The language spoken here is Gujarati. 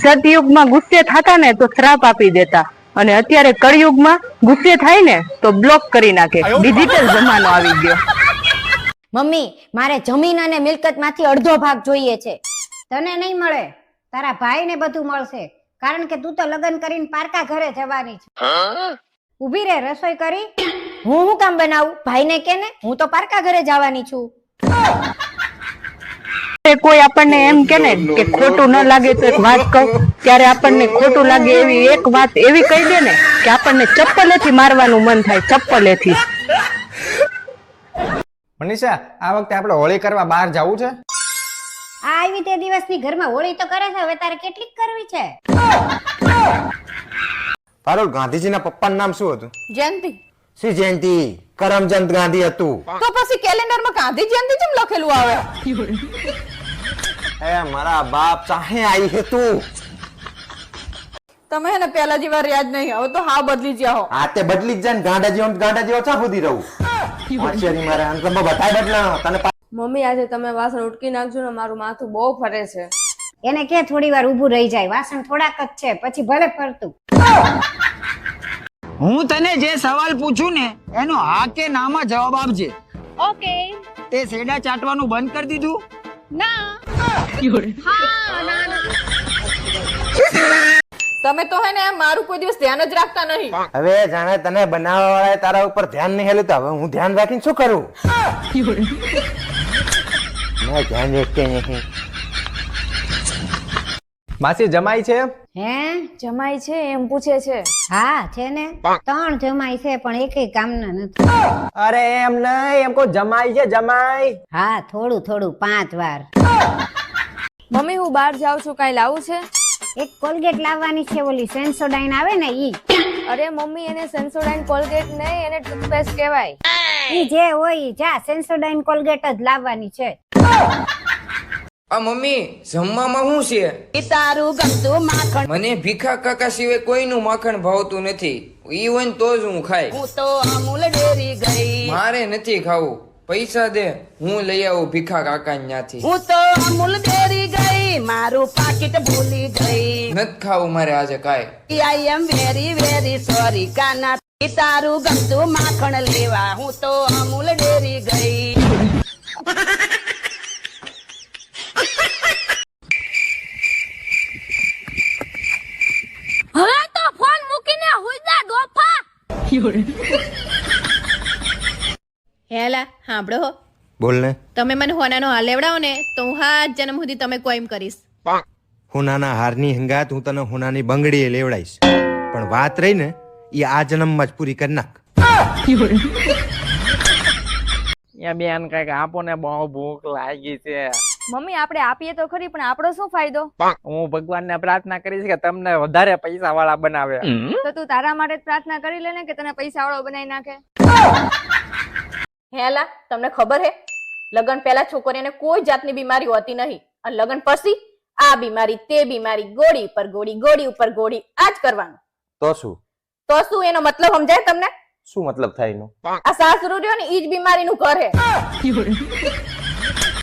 સતયુગમાં ગુસ્સે થતા ને તો શ્રાપ આપી દેતા, અને અત્યારે કળિયુગમાં ગુસ્સે થાય ને તો બ્લોક કરી નાખે. ડિજિટલ જમાનો આવી ગયો. મમ્મી, મારે જમીન અને મિલકત માંથી અડધો ભાગ જોઈએ છે. તને નહીં મળે, તારા ભાઈ ને બધું મળશે, કારણ કે તું તો લગ્ન કરીને પારકા ઘરે જવાની છે. ઉભી રે, રસોઈ કરી. હું કામ બનાવું? ભાઈને કે ને, હું તો પારકા ઘરે જવાની છું. કોઈ આપણને એમ કે ને કે ખોટું ન લાગે તો એક વાત કહું, ત્યારે આપણને ખોટું લાગે એવી એક વાત એવી કહી દે ને કે આપણને ચપ્પલેથી મારવાનું મન થાય, ચપ્પલેથી. મનીષા, આ વખતે આપણે હોળી કરવા બહાર જવું છે? આ આવી તે દિવસની ઘરમાં હોળી તો કરે છે, હવે તારે કેટલીક કરવી છે? પારુલ, ગાંધીજીના પપ્પાનું નામ શું હતું? જયંતિ. શ્રી જયંતિ. કરમચંદ ગાંધી હતું. તો પછી કેલેન્ડરમાં ગાંધી જયંતિ કેમ લખેલું આવે? એ મારા બાપ ચાહે આવી હે તું. તમે એને પહેલા જેવા યાદ નહીં, હવે તો હા બદલી ગયા હો. આ તે બદલી જ જાય ને, ગાંડા જેવો ચા સુધી રહું. આશ્ચર્ય મારે અંતમાં બધાય બદલાનો તને. મમ્મી, આજે તમે વાસણ ઉટકી નાખજો ને, મારું માથું બહુ ફરે છે. એને કે થોડી વાર ઊભું રહી જાય, વાસણ થોડાક જ છે, પછી ભલે ફરતું. હું તને જે સવાલ પૂછું ને એનો હા કે ના માં જવાબ આપજે. ઓકે. તે સેડા ચાટવાનું બંધ કરી દીધું? ના. તમે તો હે ને મારું કોઈ દિવસ ધ્યાન જ રાખતા નહીં. હવે જાણે તને બનાવવા વાળા તારા ઉપર ધ્યાન નહીં હેલું, તો હવે હું ધ્યાન રાખીને શું કરું? મેં ધ્યાન રાખતે નહીં. માસી જમાઈ છે? હે, જમાઈ છે એમ પૂછે છે? હા છે ને, 3 જમાઈ છે, પણ એકેય કામના નથી. અરે એમ નહીં, એમ કો જમાઈ છે, જમાઈ. હા, થોડું થોડું 5 વાર. મમ્મી, હું બહાર જાઉં છું, કઈ લાવું છે? એક કોલગેટ લાવવાની છે, ઓલી સેન્સોડાઇન આવે ને ઈ. અરે મમ્મી, એને સેન્સોડાઇન કોલગેટ નહીં, એને ટૂથપેસ્ટ કહેવાય. ઈ જે હોય ઈ, જા સેન્સોડાઇન કોલગેટ જ લાવવાની છે. આ મમ્મી, જમવામાં શું છે? તારું ગમતું માખણ. મને ભીખા કાકા સિવાય કોઈનું માખણ ભાવતું નથી. ઈ હોય ને તો જ હું ખાય. હું તો અમૂલ ડેરી ગઈ. મારે નથી ખાવું. પૈસા દે, હું લઈ આવું ભીખા કાકા ત્યાંથી. હું તો અમૂલ ડેરી ગઈ, મારું પાકીટ ભૂલી ગઈ. નથી ખાવું મારે આજે કાંઈ. આઈ એમ વેરી વેરી સોરી કાના. તારું ગમતું માખણ લેવા હું તો અમૂલ ડેરી ગઈ. હવે તો ફોન મૂકીને હુઈ જા ડોફા. હેલા સાંભળો, બોલ ને. તમે મને હોનાનો હાર લેવડાવો ને તો હું 7 જન્મ સુધી તમે કોઈ એમ કરીશ. હોનાના હારની હંગાત હું તને હોનાની બંગડીએ લેવડાઈશ, પણ વાત રહી ને એ આ જન્મમાં જ પૂરી કરી નાખ. બેન કઈક આપો ને, બહુ ભૂખ લાગી છે. મમ્મી, આપણે આપીએ તો ખરી, પણ આપણો શું ફાયદો? હું ભગવાનને પ્રાર્થના કરીશ કે તમને વધારે પૈસા વાળા બનાવે. તો તું તારા માટે જ પ્રાર્થના કરી લે ને કે તને પૈસા વાળો બનાવી નાખે. હેલા, તમને ખબર હે, લગ્ન પહેલા છોકરીઓને કોઈ જાતની બીમારી હોતી નહીં, અને લગ્ન પછી આ બીમારી તે બીમારી, ગોળી ઉપર ગોળી, ગોળી ઉપર ગોળી, આ જ કરવાનું. તો શું? તો શું એનો મતલબ સમજાય તમને? શું મતલબ થાય એનો? આ સાસરું રહ્યો ને ઈ જ બીમારીનું ઘર હે.